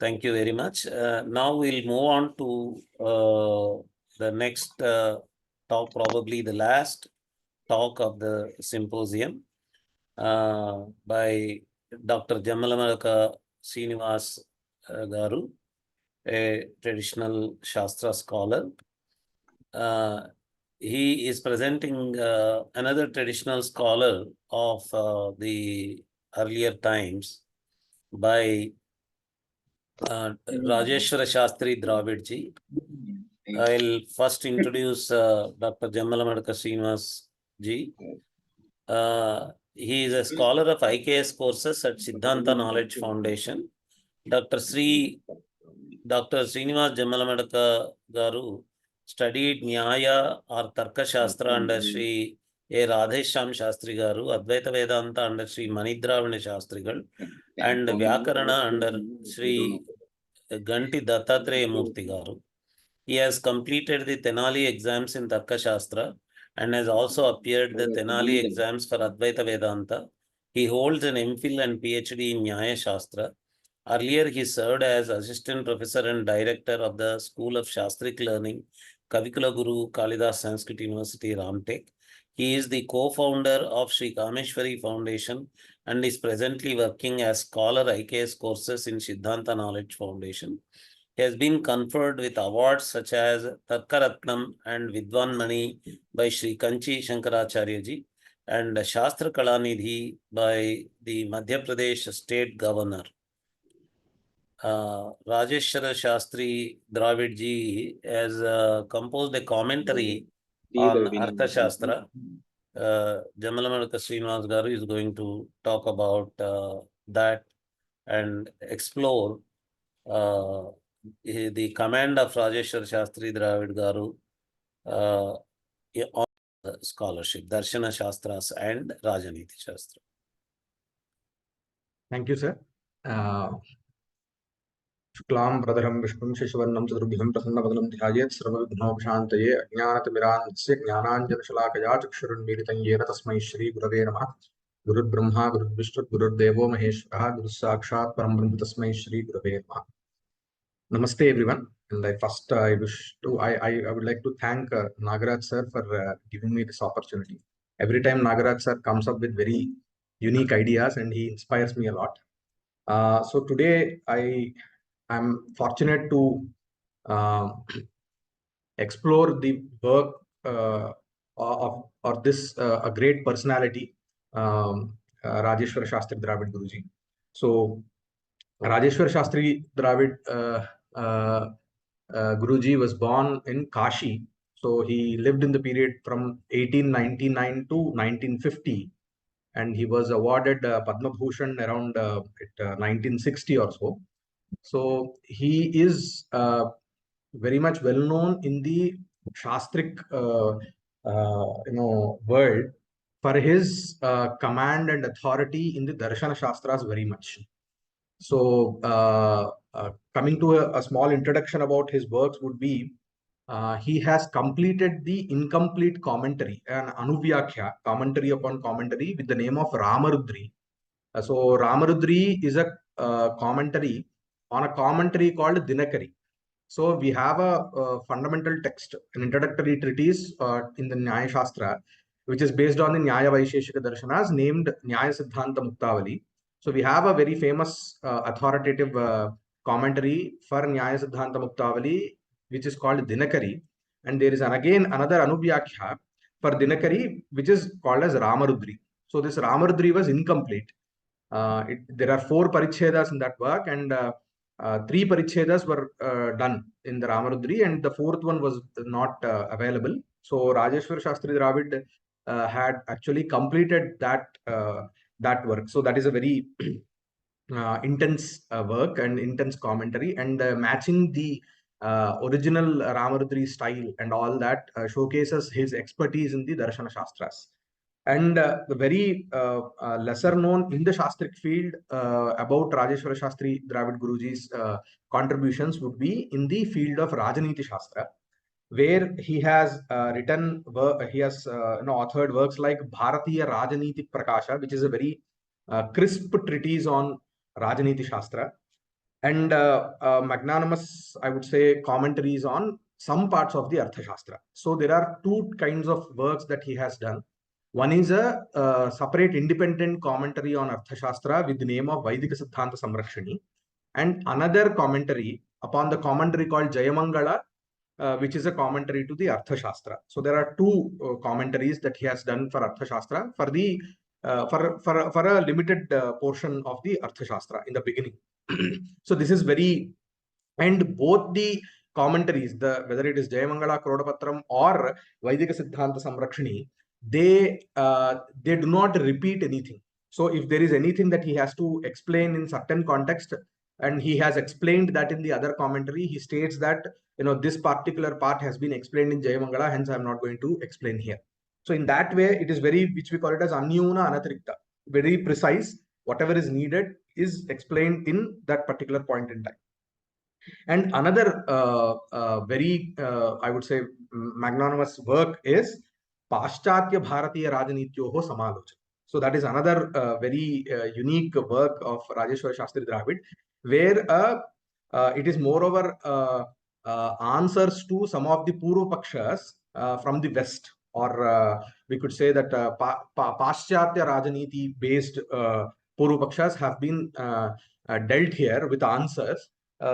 Thank you very much. Now we'll move on to the next talk, probably the last talk of the symposium by Dr. Jammalamadaka Srinivas garu, a traditional Shastra scholar. He is presenting another traditional scholar of the earlier times by Rajeshwar Shastri Dravid ji. I'll first introduce Dr. Jammalamadaka Srinivas ji. He is a scholar of IKS Courses at Siddhanta Knowledge Foundation. Dr. Srinivas Jammalamadaka garu studied Nyaya or Tarka Shastra under Sri Radhe Shyama Shastri garu, Advaita Vedanta under Sri Dravida Sastrigal, and Vyakarana under Sri Ganti Dattatreya Murthy garu. He has completed the Tenali exams in Tarka Shastra and has also appeared the Tenali exams for Advaita Vedanta. He holds an MPhil and PhD in Nyaya Shastra. Earlier, he served as assistant professor and director of the School of Shastric Learning, Kavikulaguru, Kalidas, Sanskrit University, Ramtek. He is the co-founder of Sri Kameswari Foundation and is presently working as scholar IKS Courses in Siddhanta Knowledge Foundation. He has been conferred with awards such as Tarka-Ratnam Vidwan Mani by Sri Kanchi Shankaracharya ji and Shastra Kalanidhi by the Madhya Pradesh State Governor. Rajeshwar Shastri Dravid ji has composed a commentary on Artha Shastra. Jammalamadaka Srinivas garu is going to talk about that and explore the command of Rajeshwar Shastri Dravid garu on scholarship, Darshana Shastras and Rajaneeti Shastra. Thank you, sir. Shuklam Bradaram Vishpam Shishvarnam Chaturubham Prasannapadam Dhayet Sarvabhignokshantaye Ajnanatimirannasya Jnananjanashalakaya Chakshurun Miritam Yena Tasmai Shri Gurave Namah Gurur Brahma Gurur Vishnu Gurur Devo Maheshwara Guru Sakshat Param Brahma Tasmai Shri Gurave Namah. Namaste everyone, and I would like to thank Nagaraj sir for giving me this opportunity. Every time Nagaraj sir comes up with very unique ideas and he inspires me a lot. So today I'm fortunate to explore the work of this a great personality, Rajeshwar Shastri Dravid Guruji. So Rajeshwar Shastri Dravid Guruji was born in Kashi. So he lived in the period from 1899 to 1950, and he was awarded Padma Bhushan around 1960 or so. So he is very much well known in the Shastric world for his command and authority in the Darshana Shastras very much. So coming to a small introduction about his works would be, he has completed the incomplete commentary, an Anuvyakya, commentary upon commentary, with the name of Ramarudri. So Ramarudri is a commentary on a commentary called Dinakari. So we have a fundamental text, an introductory treatise in the Nyaya Shastra, which is based on the Nyaya Vaisheshika Darshanas, named Nyaya Siddhanta Muktavali. So we have a very famous authoritative commentary for Nyaya Siddhanta Muktavali, which is called Dinakari. And there is again another Anuvyakya for Dinakari, which is called as Ramarudri. So this Ramarudri was incomplete. There are 4 parichedas in that work, and 3 parichedas were done in the Ramarudri, and the 4th one was not available. So Rajeshwar Shastri Dravid had actually completed that work. So that is a very intense work and intense commentary, and matching the original Ramarudri style and all that showcases his expertise in the Darshana Shastras. And the very lesser known in the Shastric field about Rajeshwara Shastri Dravid Guruji's contributions would be in the field of Rajaneeti Shastra, where he has authored works like Bharatiya Rajaneeti Prakasha, which is a very crisp treatise on Rajaneeti Shastra. and magnanimous, I would say, commentaries on some parts of the Arthashastra. So there are two kinds of works that he has done. One is a separate independent commentary on Arthashastra with the name of Vaidika Siddhanta Samrakshani, and another commentary upon the commentary called Jayamangala, which is a commentary to the Arthashastra. So there are two commentaries that he has done for Arthashastra for the for a limited portion of the Arthashastra in the beginning. So this is very, and both the commentaries, whether it is Jayamangala Krodapatram or Vaidika Siddhanta Samrakshani, they do not repeat anything. So if there is anything that he has to explain in certain context, and he has explained that in the other commentary, he states that, you know, this particular part has been explained in Jayamangala, hence I am not going to explain here. So in that way, it is very, which we call it as Anyuna Anatrikta, very precise. Whatever is needed is explained in that particular point in time. And another very, I would say, magnanimous work is Paschatya Bharatiya Rajanityoho Samalochana. So that is another very unique work of Rajeshwar Shastri Dravid, where it is moreover answers to some of the Purva Pakshas from the West, or we could say that Paschatya Rajaniti based Purva Pakshas have been dealt here with answers.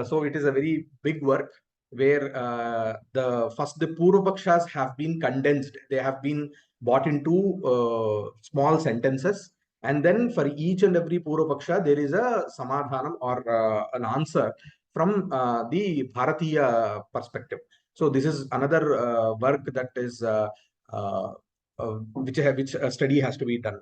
So it is a very big work where the Purva Pakshas have been condensed. They have been brought into small sentences, and then for each and every Purva Paksha there is a Samadhanam or an answer from the Bharatiya perspective. So this is another work that is which a study has to be done.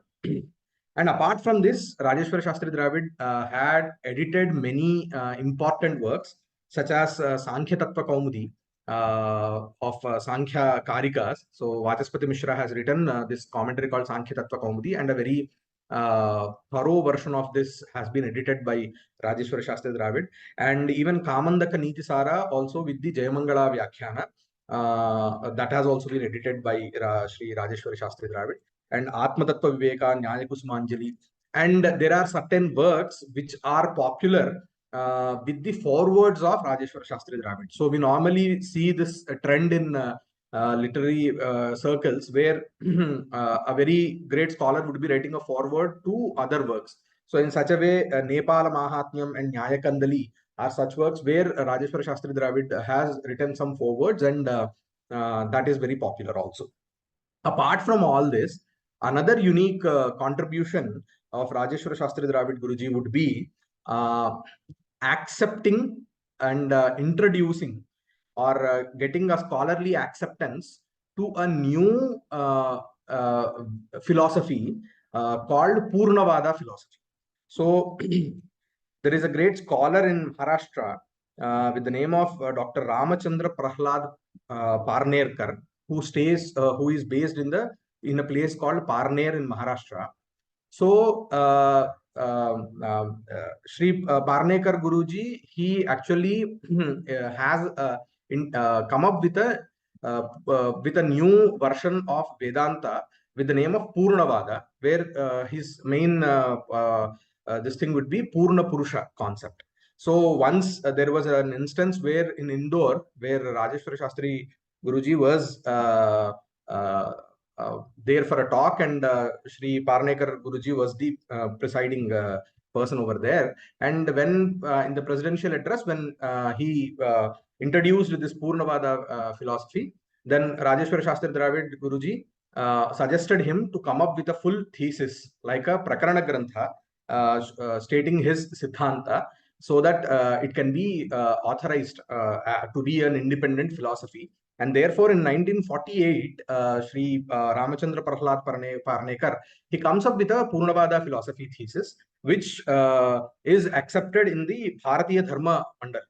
And apart from this, Rajeshwar Shastri Dravid had edited many important works, such as Sankhya Tattva Kaumudi of Sankhya Karikas. So Vachaspati Mishra has written this commentary called Sankhya Tattva Kaumudi, and a very thorough version of this has been edited by Rajeshwar Shastri Dravid. And even Kamandaka Niti Sara also with the Jayamangala Vyakhyana, that has also been edited by Sri Rajeshwar Shastri Dravid. And Atma Tattva Viveka, Nyaya Kusumanjali. And there are certain works which are popular with the forwards of Rajeshwar Shastri Dravid. So we normally see this trend in literary circles where a very great scholar would be writing a foreword to other works. So in such a way, Nepala Mahatmyam and Nyaya Kandali are such works where Rajeshwar Shastri Dravid has written some forewords, and that is very popular also. Apart from all this, another unique contribution of Rajeshwar Shastri Dravid Guruji would be accepting and introducing or getting a scholarly acceptance to a new philosophy called Purnavada philosophy. So there is a great scholar in Maharashtra with the name of Dr. Ramachandra Prahlad Parnerkar, who is based in a place called Parner in Maharashtra. So Sri Parnekar Guruji, he actually has come up with a new version of Vedanta with the name of Purnavada, where his main this thing would be Purna Purusha concept. So once there was an instance where in Indore, where Rajeshwar Shastri Guruji was there for a talk, and Sri Parnekar Guruji was the presiding person over there. And when in the presidential address, when he introduced this Purnavada philosophy, then Rajeshwar Shastri Dravid Guruji suggested him to come up with a full thesis, like a Prakarana Grantha, stating his Siddhanta, so that it can be authorized to be an independent philosophy. And therefore, in 1948, Sri Ramachandra Prahlad Parnekar, he comes up with a Purnavada philosophy thesis, which is accepted in the Bharatiya Dharma Mandal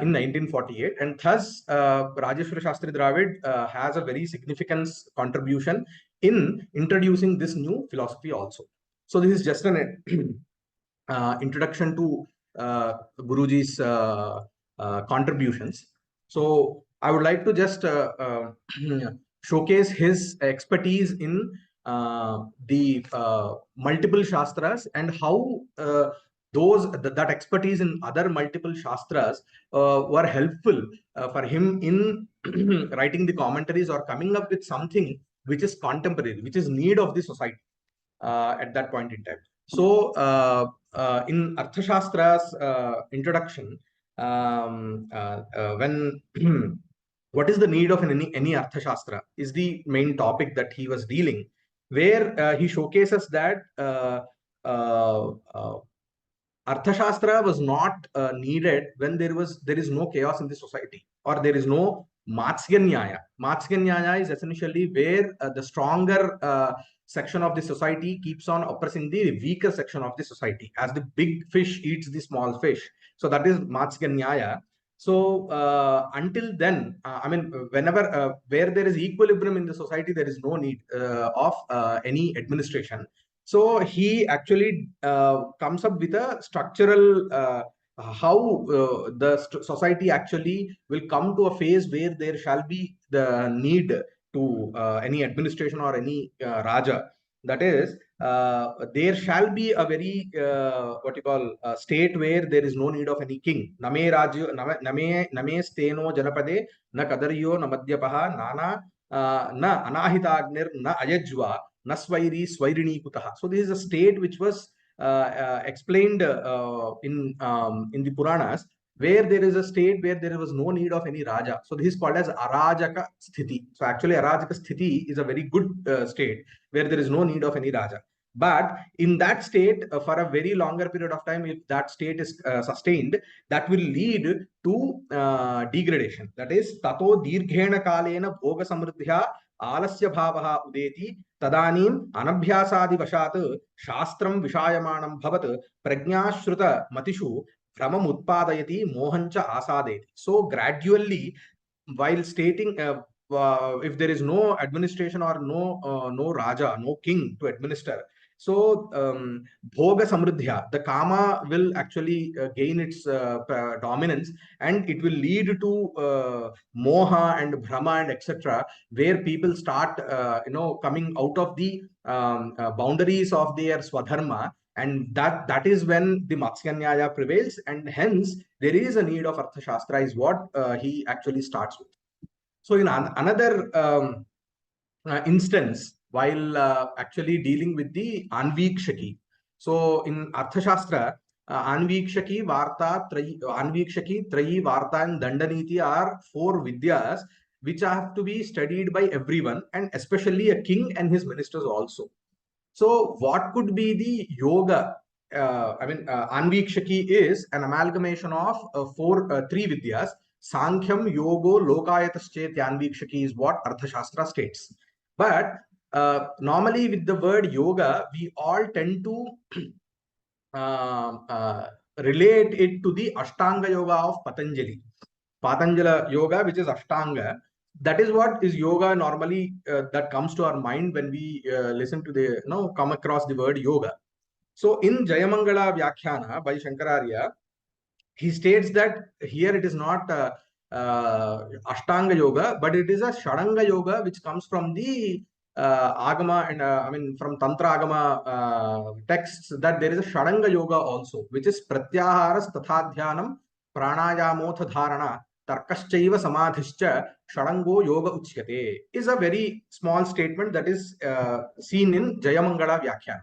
in 1948. And thus, Rajeshwar Shastri Dravid has a very significant contribution in introducing this new philosophy also. So this is just an introduction to Guruji's contributions. So I would like to just showcase his expertise in the multiple Shastras, and how that expertise in other multiple Shastras were helpful for him in writing the commentaries or coming up with something which is contemporary, which is need of the society at that point in time. So in Arthashastra's introduction, when what is the need of any Arthashastra is the main topic that he was dealing, where he showcases that Arthashastra was not needed when there is no chaos in the society, or there is no Matsya Nyaya. Matsya Nyaya is essentially where the stronger section of the society keeps on oppressing the weaker section of the society, as the big fish eats the small fish. So that is Matsya Nyaya. So until then, I mean, whenever where there is equilibrium in the society, there is no need of any administration. So he actually comes up with a structural how the society actually will come to a phase where there shall be the need to any administration or any Raja. That is, there shall be a very what you call state where there is no need of any king. Name Rajyo, name steno janapade, na kadaryo, na madhyapaha, nana, na anahitagnir, na ayajva, Naswairi Swairini Kutaha. So this is a state which was explained in the Puranas, where there is a state where there was no need of any Raja. So this is called as Arajaka Sthiti. So actually Arajaka Sthiti is a very good state where there is no need of any Raja. But in that state, for a very longer period of time, if that state is sustained, that will lead to degradation. That is, tato dirghena kalena bhoga samruddhya alasya bhavaha udeti tadanim anabhyasadi vashat shastram vishayamaanam bhavat prajnashruta matishu भ्रमम उत्पादयति मोहंच आसादेति. So gradually, while stating if there is no administration or no Raja, no king to administer, so bhoga samruddhya, the kama will actually gain its dominance, and it will lead to moha and brahma and etc., where people start coming out of the boundaries of their swadharma, and that is when the Matsya Nyaya prevails, and hence there is a need of Arthashastra is what he actually starts with. So in another instance, while actually dealing with the Anvikshaki. So in Arthashastra, Anvikshaki, Varta, Anvikshaki, Trayi, Varta and Dandaneeti are 4 Vidyas which have to be studied by everyone, and especially a king and his ministers also. So what could be the yoga? Anvikshaki is an amalgamation of 3 Vidyas. Sankham, Yogo, Lokayataschet, Anvikshaki is what Arthashastra states. But normally with the word yoga, we all tend to relate it to the Ashtanga yoga of Patanjali. Patanjala yoga, which is Ashtanga. That is what is yoga normally that comes to our mind when we listen to come across the word yoga. So in Jayamangala Vyakhyana by Shankaracharya, he states that here it is not Ashtanga yoga, but it is a Shadanga yoga which comes from the Agama and from Tantra Agama texts, that there is a Shadanga yoga also, which is Pratyaharas Tathadhyanam Pranayamotha Dharana Tarkaschaiva Samadhischa Shadango Yoga Uchyate, is a very small statement that is seen in Jayamangala Vyakhyana.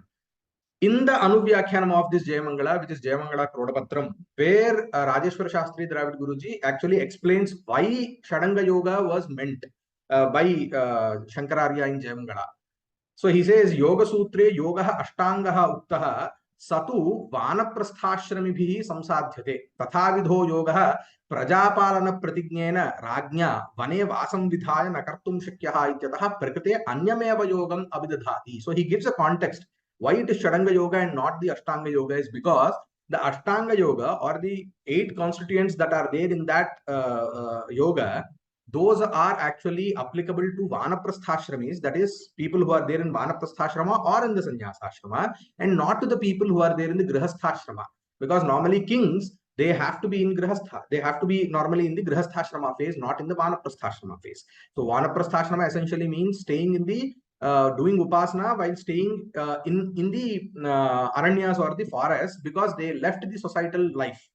In the Anuvyakyanam of this Jayamangala, which is Jayamangala Krodapatram, where Rajeshwar Shastri Dravid Guruji actually explains why Shadanga Yoga was meant by Shankaracharya in Jayamangala. So he says, Yoga Sutre Yoga Ashtangaha Uktaha Satu Vanaprasthashramibihi Samsadhyate Tathavidho Yoga Prajapalana Pratignena Rajna Vane Vasam Vidhaya Nakartum Shakyaha Ityataha Prakrite Anyameva Yogam Abhidadhati. So he gives a context. Why it is Shadanga Yoga and not the Ashtanga Yoga is because the Ashtanga Yoga, or the 8 constituents that are there in that yoga, those are actually applicable to Vanaprasthashramis, that is, people who are there in Vanaprasthashrama or in the Sannyasashrama, and not to the people who are there in the Grihastha. Because normally kings, they have to be in Grihastha. They have to be normally in the Grihasthashrama phase, not in the Vanaprasthashrama phase. So Vanaprasthashrama essentially means staying in the doing upasana while staying in the aranyas or the forest, because they left the societal life.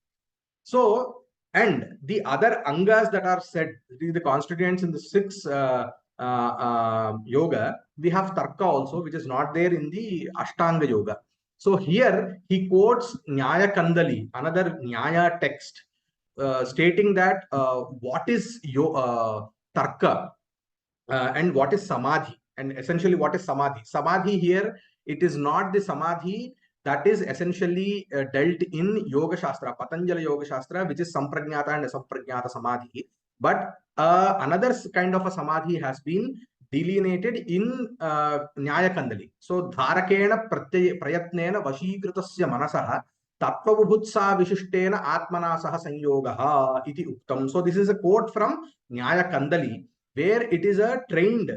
So, and the other angas that are said, the constituents in the 6 yoga, we have Tarka also, which is not there in the Ashtanga yoga. So here he quotes Nyaya Kandali, another Nyaya text, stating that what is Tarka and what is Samadhi, and essentially what is Samadhi. Samadhi here, it is not the Samadhi that is essentially dealt in Yoga Shastra, Patanjali Yoga Shastra, which is Samprajnata and Asamprajnata Samadhi. But another kind of a Samadhi has been delineated in Nyaya Kandali. So, Dharakena Prayatnena Vashikritasya Manasaha Tattvabhutsa Vishishtena Atmana Saha Sanyogaha iti Uktam. So, this is a quote from Nyaya Kandali, where it is a trained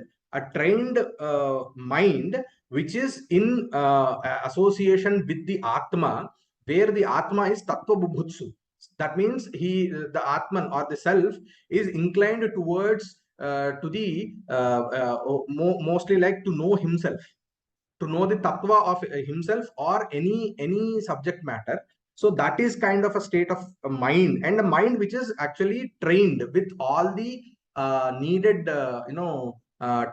mind which is in association with the Atma, where the Atma is Tattva Bubhutsu. That means the Atman or the self is inclined towards to the mostly like to know himself, to know the Tattva of himself or any subject matter. So that is kind of a state of mind, and a mind which is actually trained with all the needed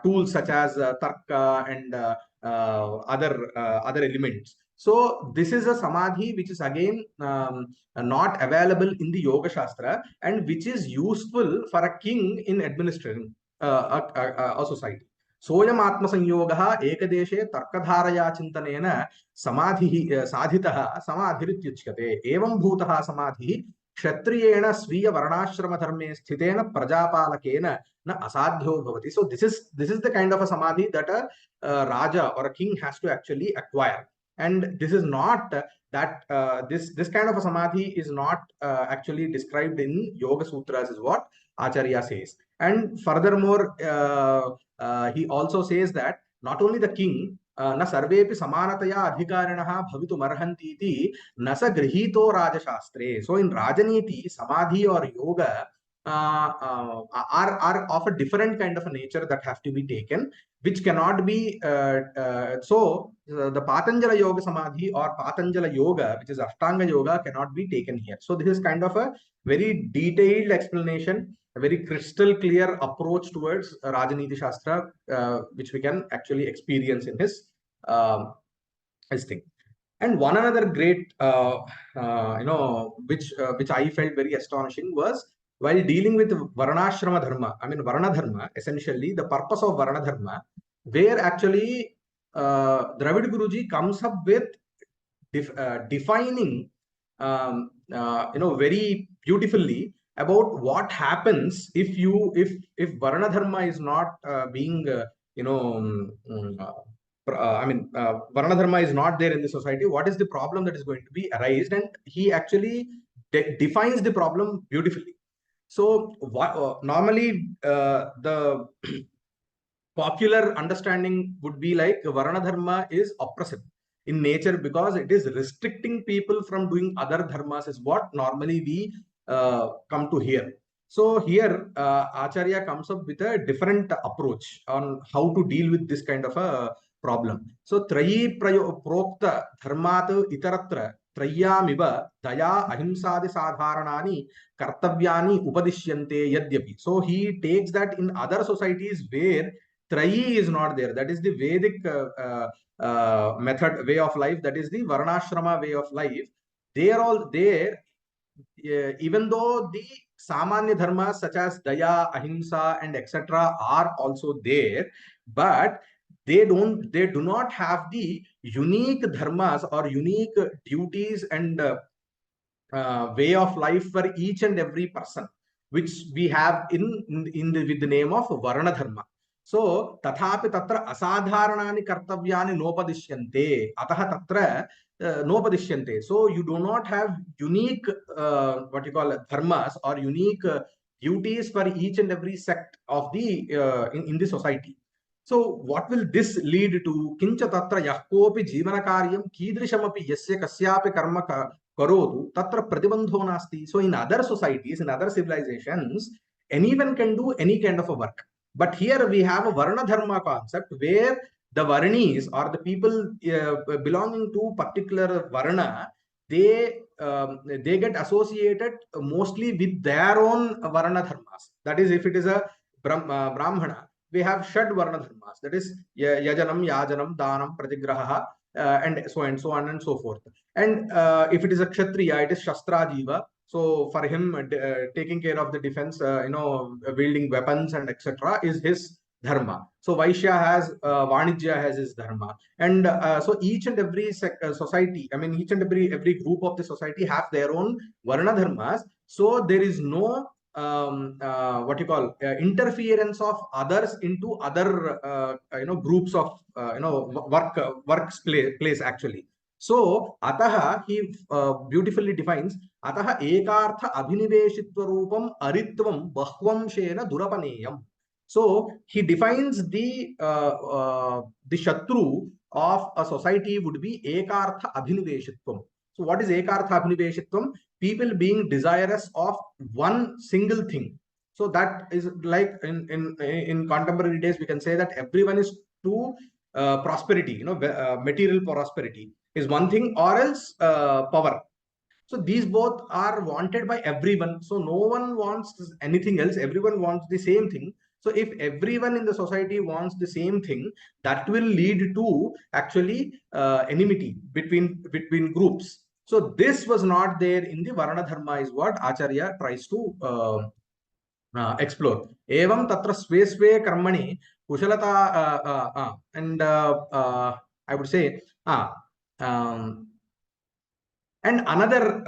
tools such as Tarka and other elements. So this is a Samadhi which is again not available in the Yoga Shastra, and which is useful for a king in administering a society. Soyam Atma Sanyogaha Ekadeshe Tarkadharaya Chintanena Samadhi Sadhitaha Samadhirityuchyate Evam Bhutaha Samadhi Kshatriyena Sviya Varnashrama Dharme Sthitena Prajapalakena na asadhyo bhavati. So this is the kind of a Samadhi that a Raja or a king has to actually acquire. And this is not that this kind of a Samadhi is not actually described in Yoga Sutras, is what Acharya says. And furthermore, he also says that not only the king, na sarvepi samanataya adhikarinaha bhavitum arhanti iti na sa grihito rajashastre. So in Rajaneeti, Samadhi or Yoga are of a different kind of a nature that have to be taken, which cannot be the Patanjala Yoga Samadhi or Patanjala Yoga, which is Ashtanga Yoga, cannot be taken here. So this is kind of a very detailed explanation, a very crystal clear approach towards Rajaneeti Shastra, which we can actually experience in his thing. And one another great which I felt very astonishing was while dealing with Varnashrama Dharma, I mean Varna Dharma, essentially the purpose of Varna Dharma, where actually Dravid Guruji comes up with defining very beautifully about what happens if Varna Dharma is not being Varna Dharma is not there in the society. What is the problem that is going to be arised? And he actually defines the problem beautifully. So normally the popular understanding would be like Varna Dharma is oppressive in nature because it is restricting people from doing other dharmas, is what normally we come to hear. So here Acharya comes up with a different approach on how to deal with this kind of a problem. So Trayi Prokta Dharmat Itaratra Trayamiva Daya Ahimsadi Sadharanani Kartavyani Upadishyante Yadyapi. So he takes that in other societies where Trayi is not there, that is the Vedic way of life, that is the Varnashrama way of life, they are all there. Even though the Samanya dharmas such as Daya, Ahimsa and etc. are also there, but they do not have the unique dharmas or unique duties and way of life for each and every person, which we have with the name of Varna Dharma. So tathapi tatra asadharanani kartavyani nopadishyante ataha tatra nopadishyante. So you do not have unique what you call dharmas or unique duties for each and every sect of the in the society. So what will this lead to? Kincha tatra yahkopi jivana karyam kidrishamapi yasya kasyapi karma karotu tatra pratibandho nasti. So in other societies, in other civilizations, anyone can do any kind of a work. But here we have a Varna Dharma concept where the Varnis or the people belonging to particular Varna, they get associated mostly with their own Varna Dharmas. That is, if it is a Brahmana, we have Shad Varna Dharmas. That is Yajanam, Yajanam, Danam, Pratigraha, and so on and so forth. And if it is a Kshatriya, it is Shastra Jiva. So for him, taking care of the defense, wielding weapons and etc. is his dharma. So Vaishya has, Vanijya has his dharma. And so each and every society, I mean, each and every group of the society have their own Varna dharmas. So there is no interference of others into other groups of place actually. So ataha he beautifully defines ataha ekartha abhiniveshitva rupam aritvam bahvamshena durapaneyam. So he defines the shatru of a society would be ekartha abhiniveshitvam. So what is ekartha abhiniveshitvam? People being desirous of one single thing. So that is like in contemporary days we can say that everyone is to prosperity, material prosperity is one thing, or else power. So these both are wanted by everyone. So no one wants anything else. Everyone wants the same thing. So if everyone in the society wants the same thing, that will lead to actually enmity between groups. So this was not there in the Varna Dharma is what Acharya tries to explore. Evam tatra sve sve karmani kushalata and I would say and another,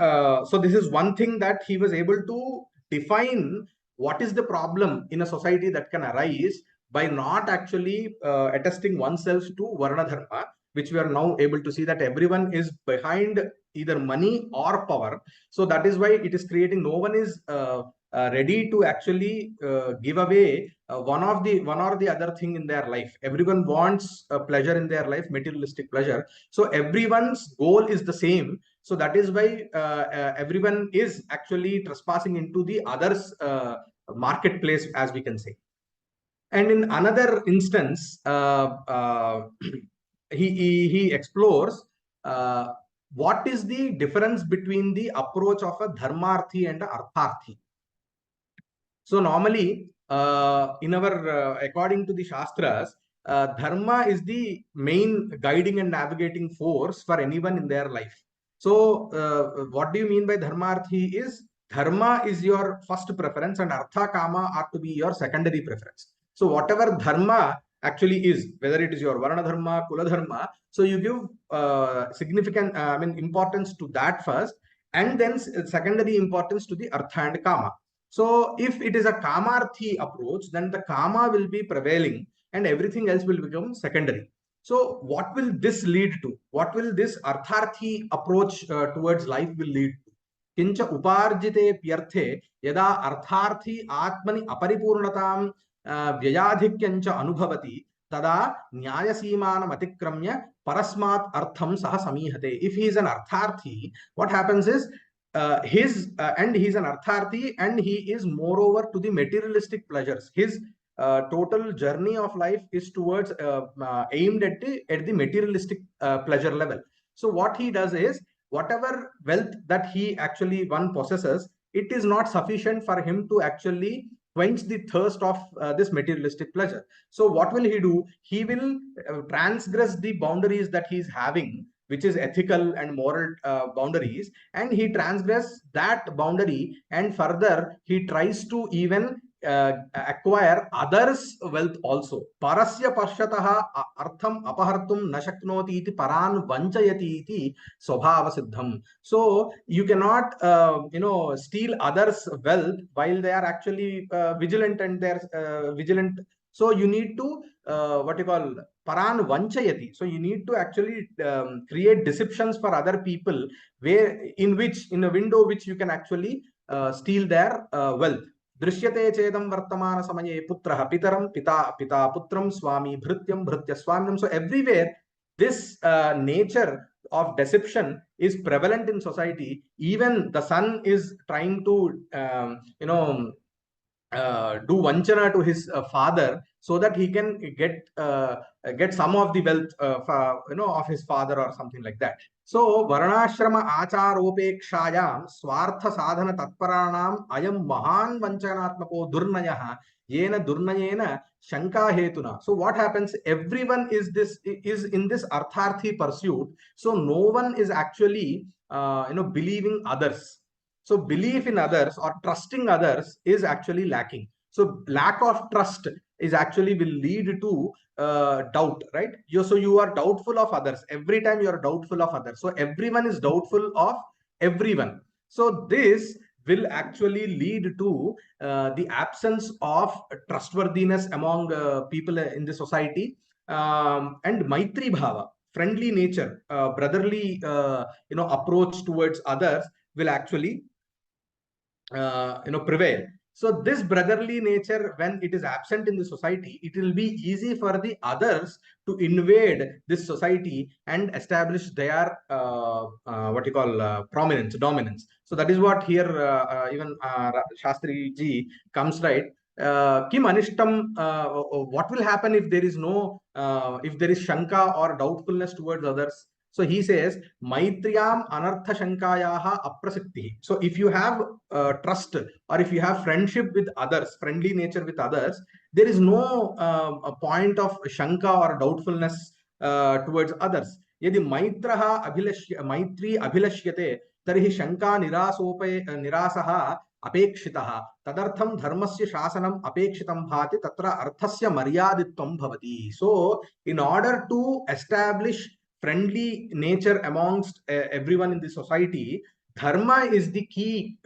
so this is one thing that he was able to define what is the problem in a society that can arise by not actually attesting oneself to Varna Dharma, which we are now able to see that everyone is behind either money or power. So that is why it is creating, no one is ready to actually give away one or the other thing in their life. Everyone wants pleasure in their life, materialistic pleasure. So everyone's goal is the same. So that is why everyone is actually trespassing into the other's marketplace, as we can say. And in another instance, he explores what is the difference between the approach of a dharmarthi and a artharthi. So normally, in our according to the Shastras, dharma is the main guiding and navigating force for anyone in their life. So what do you mean by dharmarthi is dharma is your first preference and artha kama are to be your secondary preference. So whatever dharma actually is, whether it is your varna dharma, kula dharma, so you give significant, importance to that first, and then secondary importance to the artha and kama. So if it is a kamarthi approach, then the kama will be prevailing and everything else will become secondary. So what will this lead to? What will this artharthi approach towards life will lead to? Kincha uparjite pyarthe yada artharthi atmani aparipurnatam vyayadhikyancha anubhavati tada nyaya seemanam atikramya parasmat artham saha samihate. If he is an artharthi, what happens is he's an artharthi, and he is moreover to the materialistic pleasures. His total journey of life is towards aimed at the materialistic pleasure level. So what he does is, whatever wealth that he actually one possesses, it is not sufficient for him to actually quench the thirst of this materialistic pleasure. So what will he do? He will transgress the boundaries that he is having, which is ethical and moral boundaries, and he transgress that boundary, and further he tries to even acquire others' wealth also. Parasya pashyataha artham apahartum nashaknoti iti paran vanchayati iti swabhava siddham. So you cannot steal others' wealth while they are actually vigilant, and they're vigilant. So you need to paran vanchayati. So you need to actually create deceptions for other people, in a window which you can actually steal their wealth. Drishyate chedam vartamana samaye putraha pitaram pita putram swami bhrityam bhritya swaminam. So everywhere this nature of deception is prevalent in society. Even the son is trying to do vanchana to his father, so that he can get some of the wealth of his father or something like that. So varnashrama acharopekshayam swartha sadhana tatparanam ayam mahan vanchanatmako durnayah yena durnayena shanka hetuna. So what happens? Everyone is in this artharthi pursuit. So no one is actually believing others. So belief in others or trusting others is actually lacking. So lack of trust is actually will lead to doubt, right? So you are doubtful of others. Every time you are doubtful of others. So everyone is doubtful of everyone. So this will actually lead to the absence of trustworthiness among people in the society, and Maitri Bhava, friendly nature, brotherly approach towards others will actually prevail. So this brotherly nature, when it is absent in the society, it will be easy for the others to invade this society and establish their prominence, dominance. So that is what here even Shastri ji comes, right? Kim anishtam, what will happen if there is no if there is shanka or doubtfulness towards others? So he says, Maitriyam anartha shankayaha aprasikti. So if you have trust, or if you have friendship with others, friendly nature with others, there is no a point of shanka or doubtfulness towards others. Yadi maitri abhilashyate, tarhi shanka nirasaha apekshitaha. Tadartham dharmasya shasanam apekshitam bhati tatra arthasya maryaditvam bhavati. So in order to establish friendly nature amongst everyone in the society, dharma is the key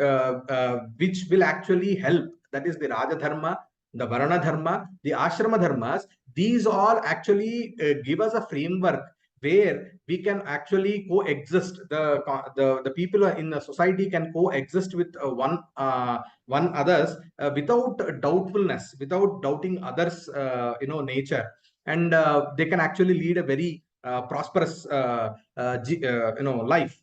which will actually help. That is the Raja Dharma, the Varana Dharma, the Ashrama Dharmas. These all actually give us a framework where we can actually coexist. The people in the society can coexist with one others without doubtfulness, without doubting others nature, and they can actually lead a very prosperous life.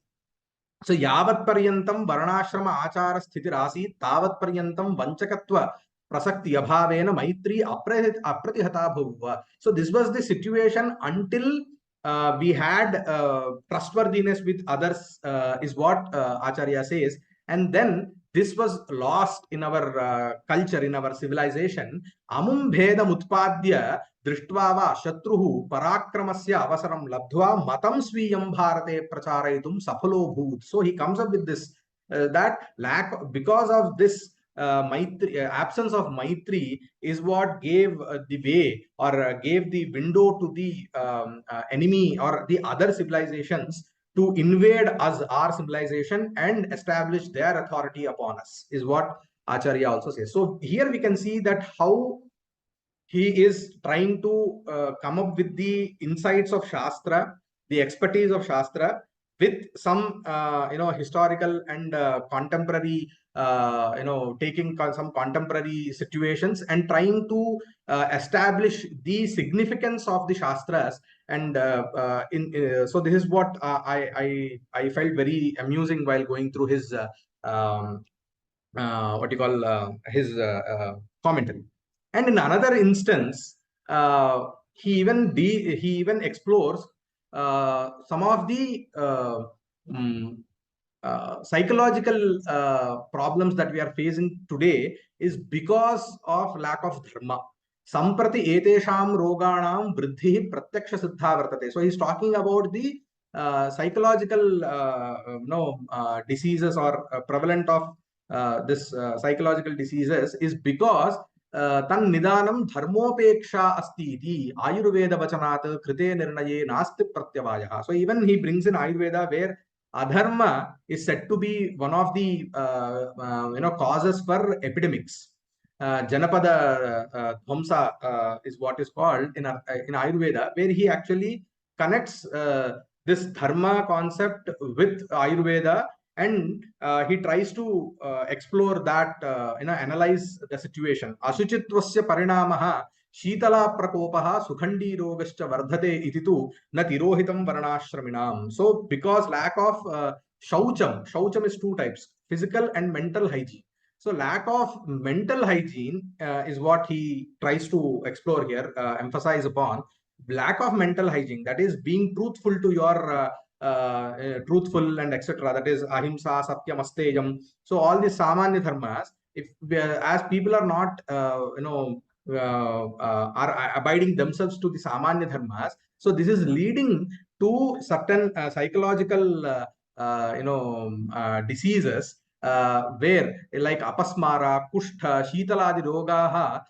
So yavat paryantam varnashrama achara sthiti rasi tavat paryantam vanchakatva prasakti abhavena maitri apratihata bhuva. So this was the situation until we had trustworthiness with others, is what Acharya says, and then this was lost in our culture, in our civilization. Amum bhedam utpadya दृष्ट्वा वा शत्रुः पराक्रमस्य अवसरं लब्ध्वा मतं स्वीयं भारते प्रचारयितुं सफलो भूत्. So he comes up with this that lack, because of this maitri, absence of maitri is what gave the way, or gave the window to the enemy or the other civilizations to invade us, our civilization, and establish their authority upon us, is what Acharya also says. So here we can see that how he is trying to come up with the insights of Shastra, the expertise of Shastra, with some historical and contemporary, taking some contemporary situations and trying to establish the significance of the Shastras. And so this is what I felt very amusing while going through his his commentary. And in another instance, he even explores some of the psychological problems that we are facing today is because of lack of dharma. Samprati etesham roganam vriddhi pratyaksha siddha vartate. So he's talking about the psychological diseases, or prevalent of this psychological diseases, is because tan nidanam dharmopeksha asti iti ayurveda vachanat krite nirnaye nasti pratyavayah. So even he brings in Ayurveda, where adharma is said to be one of the causes for epidemics. Janapada Dhamsa is what is called in Ayurveda, where he actually connects this dharma concept with Ayurveda, and he tries to explore that, analyze the situation. Ashuchitvasya parinamaha Sheetla प्रकोपः सुखंडी रोगश्च वर्धते इति तु न तिरोहितं वर्णाश्रमिणाम. So because lack of shaucham is two types, physical and mental hygiene. So lack of mental hygiene is what he tries to explore here, emphasize upon. Lack of mental hygiene, that is being truthful to your truthful and etc. That is ahimsa, satyam, asteyam. So all these samanya dharmas, if as people are not are abiding themselves to the samanya dharmas, so this is leading to certain psychological diseases where like apasmara, kushtha, sheetaladi rogaha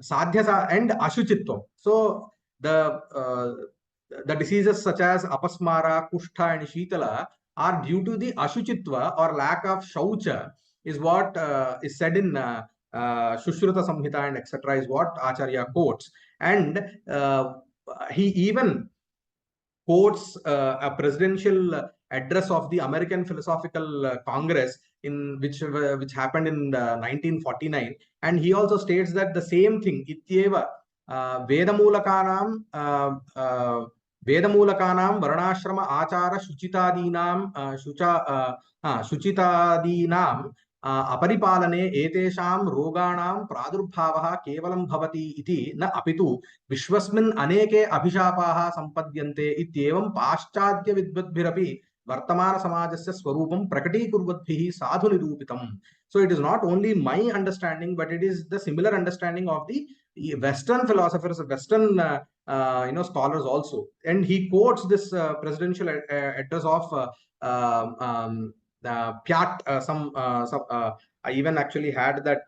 sadhyasa and ashuchitvam. So the diseases such as apasmara, kushtha and sheetala are due to the ashuchitva or lack of shaucha, is what is said in Shushruta Samhita and etc. is what Acharya quotes. And he even quotes a presidential address of the American Philosophical Congress in which happened in 1949, and he also states that the same thing, ityeva vedamulakanam varnashrama achara shuchitadinam shuchitadinam aparipalane etesham roganam pradurbhavah kevalam bhavati iti na apitu विश्वस्मिन् अनेके अभिशापाः सम्पद्यन्ते इत्येवं पाश्चात्य विद्वद्भिरपि वर्तमान समाजस्य स्वरूपं प्रकटीकुर्वद्भिः साधु निरूपितम्. So it is not only my understanding, but it is the similar understanding of the Western philosophers, Western scholars also. And he quotes this presidential address of Pyat. I even actually had that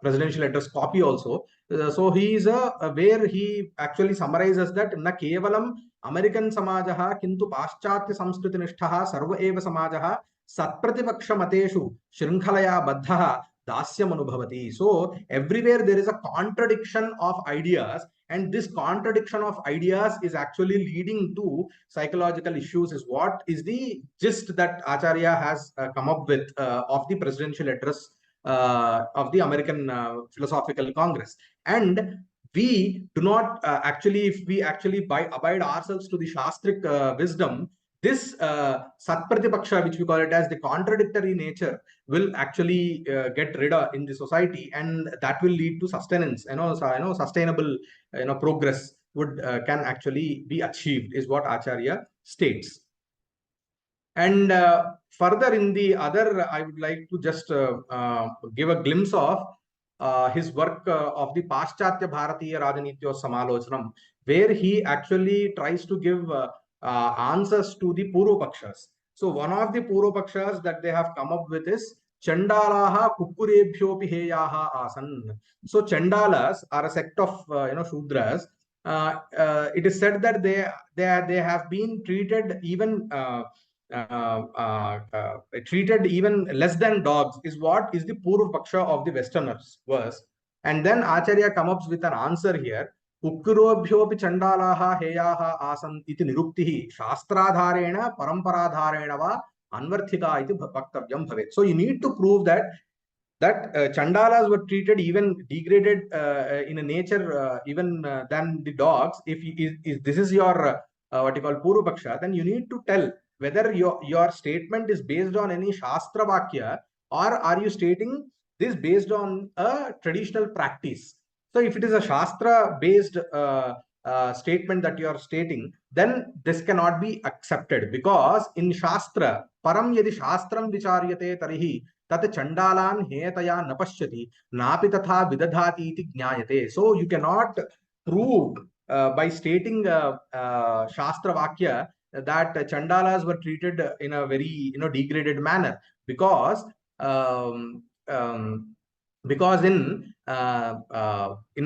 presidential address copy also. So he is where he actually summarizes that na kevalam American samajaha kintu paschatya samskriti nishthaha sarva eva samajaha satpratipaksha mateshu shrinkhalaya baddhaha dasyam anubhavati. So everywhere there is a contradiction of ideas, and this contradiction of ideas is actually leading to psychological issues, is what is the gist that Acharya has come up with of the presidential address of the American Philosophical Congress. And we do not if we actually abide ourselves to the Shastric wisdom, this Satpratipaksha, which we call it as the contradictory nature, will actually get rid of in the society, and that will lead to sustenance, sustainable progress would can actually be achieved, is what Acharya states. And further in the other, I would like to just give a glimpse of his work of the Paschatya Bharatiya Rajanityo Samalochanam, where he actually tries to give answers to the Purvapakshas. So one of the Purvapakshas that they have come up with is Chandalaha Kukurebhyopi Heyaha Asan. So Chandalas are a sect of Shudras. It is said that they have been treated even treated even less than dogs, is what is the Purva Paksha of the Westerners was. And then Acharya comes up with an answer here. Ukkurobhyopi chandalaha heyaha asan iti niruktihi shastradharena paramparadharena va anvarthika iti vaktavyam bhavet. So you need to prove that chandalas were treated even degraded in a nature even than the dogs. If this is your what you call Purva Paksha, then you need to tell whether your statement is based on any Shastra Vakya, or are you stating this based on a traditional practice. So if it is a Shastra based statement that you are stating, then this cannot be accepted, because in Shastra, param yadi Shastram vicharyate tarihi tat chandalan hetaya napashyati napi tatha vidadhati iti jnayate. So you cannot prove by stating Shastra Vakya that chandalas were treated in a very degraded manner, because in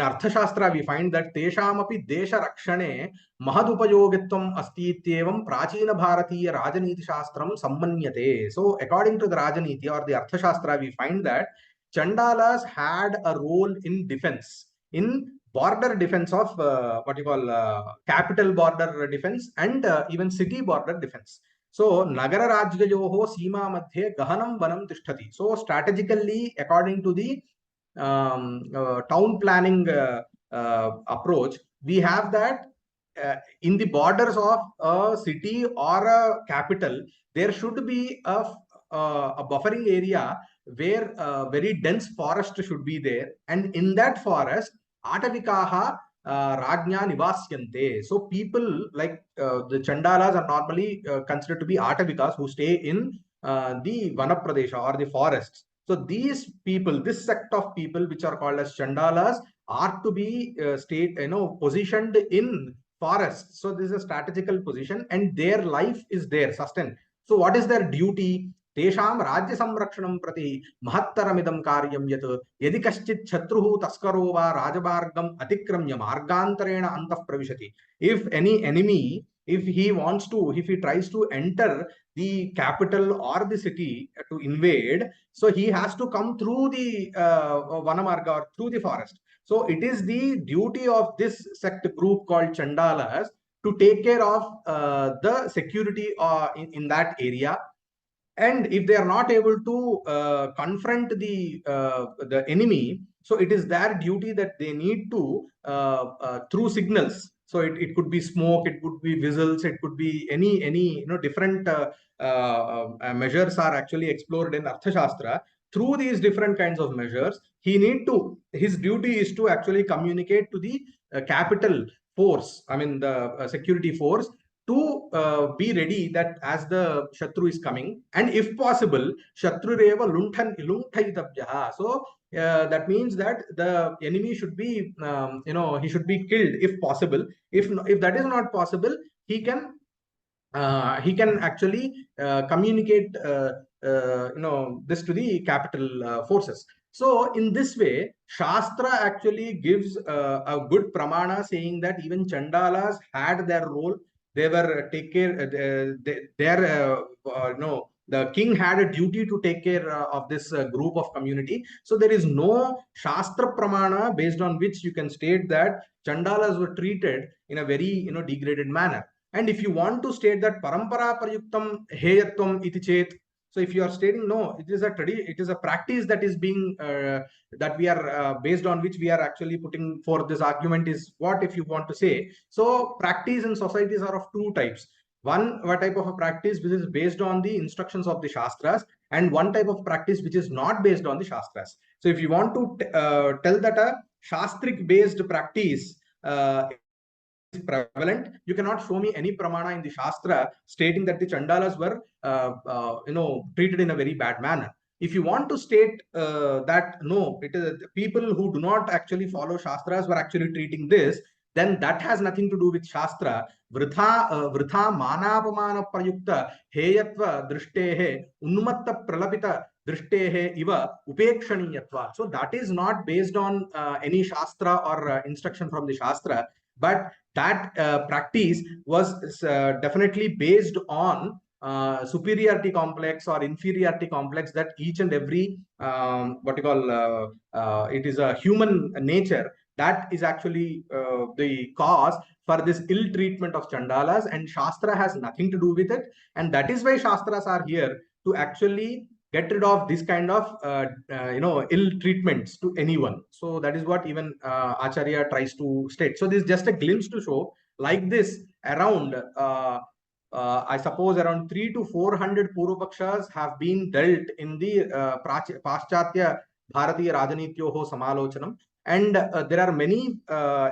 Arthashastra we find that teshamapi desha rakshane mahadupayogitvam asti ityevam prachina bharatiya rajaniti shastram sammanyate. So according to the Rajaneti or the Arthashastra, we find that chandalas had a role in defense, in border defense of what you call capital border defense and even city border defense. So Nagara Rajyayoho Seema Madhye Gahanam Vanam Tishtati. So strategically, according to the town planning approach, we have that in the borders of a city or a capital, there should be a buffering area where very dense forest should be there, and in that forest, Atavikaha Rajnya Nivasyante. So people like the Chandalas are normally considered to be Atavikas who stay in the Vanapradesha or the forests. So these people, this sect of people which are called as Chandalas, are to be positioned in forests. So this is a strategical position, and their life is there sustained. So what is their duty? तेषां राज्य संरक्षणं प्रति महत्तरमिदं कार्यं यत् यदि कश्चित् शत्रुः तस्करो वा राजमार्गम् अतिक्रम्य मार्गान्तरेण अन्तः प्रविशति. If any enemy, if he tries to enter the capital or the city to invade, so he has to come through the Vanamarga or through the forest. So it is the duty of this sect group called Chandalas to take care of the security in that area. And if they are not able to confront the enemy, so it is their duty that they need to through signals. So it could be smoke, it could be whistles, it could be any different measures are actually explored in Arthashastra. Through these different kinds of measures, his duty is to actually communicate to the capital force, I mean the security force, to be ready that as the Shatru is coming, and if possible, Shatrureva lunthaitavyaha. So that means that the enemy should be, he should be killed if possible. If that is not possible, he can actually communicate this to the capital forces. So in this way, Shastra actually gives a good pramana saying that even Chandalas had their role. They were take care. The king had a duty to take care of this group of community. So there is no Shastra pramana based on which you can state that Chandalas were treated in a very degraded manner. And if you want to state that parampara prayuktam heyatvam iti chet, so if you are stating no, it is a practice that is being that we are based on which we are actually putting for this argument is what if you want to say. So practice in societies are of two types. One type of a practice which is based on the instructions of the Shastras, and one type of practice which is not based on the Shastras. So if you want to tell that a Shastric based practice is prevalent, you cannot show me any pramana in the Shastra stating that the Chandalas were treated in a very bad manner. If you want to state that no, it is people who do not actually follow Shastras were actually treating this, then that has nothing to do with Shastra. Vritha manapamana prayukta heyatva drishtehe unmatta pralapita drishtehe iva upekshaniyatva. So that is not based on any Shastra or instruction from the Shastra, but that practice was definitely based on superiority complex or inferiority complex that each and every it is a human nature that is actually the cause for this ill treatment of Chandalas, and Shastra has nothing to do with it. And that is why Shastras are here to actually get rid of this kind of ill treatments to anyone. So that is what even Acharya tries to state. So this is just a glimpse to show like this around I suppose around 300 to 400 Purvapakshas have been dealt in the Paschatya Bharatiya Rajanityoho Samalochanam. And there are many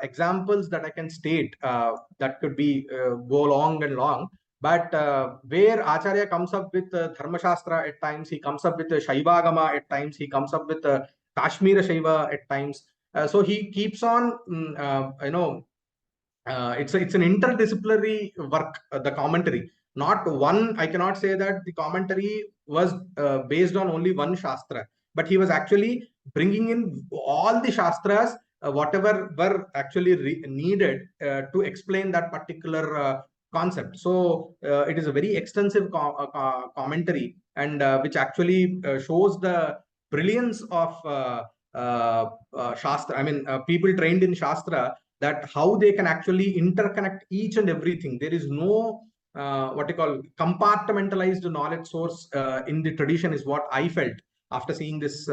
examples that I can state that could be go long and long. But where Acharya comes up with Dharma Shastra at times, he comes up with Shaivagama at times, he comes up with Kashmira Shaiva at times. So he keeps on, it's an interdisciplinary work, the commentary. Not one, I cannot say that the commentary was based on only one Shastra, but he was actually bringing in all the Shastras, whatever were actually needed to explain that particular concept. So it is a very extensive commentary, and which actually shows the brilliance of Shastra. I mean, people trained in Shastra, that how they can actually interconnect each and everything. There is no compartmentalized knowledge source in the tradition is what I felt after seeing this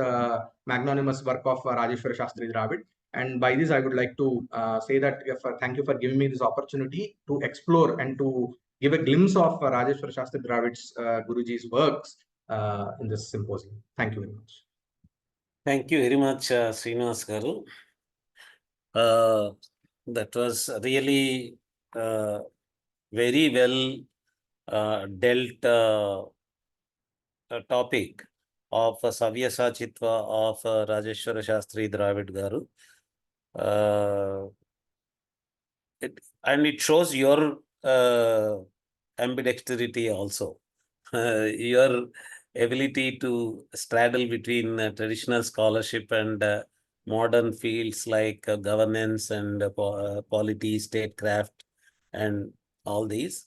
magnanimous work of Rajeshwar Shastri Dravid. And by this, I would like to say that thank you for giving me this opportunity to explore and to give a glimpse of Rajeshwar Shastri Dravid's Guruji's works in this symposium. Thank you very much. Thank you very much, Srinivas Garu. That was really very well dealt topic of Savyasachitva of Rajeshwara Shastri Dravid Garu. And it shows your ambidexterity also. Your ability to straddle between traditional scholarship and modern fields like governance and polity, statecraft, and all these.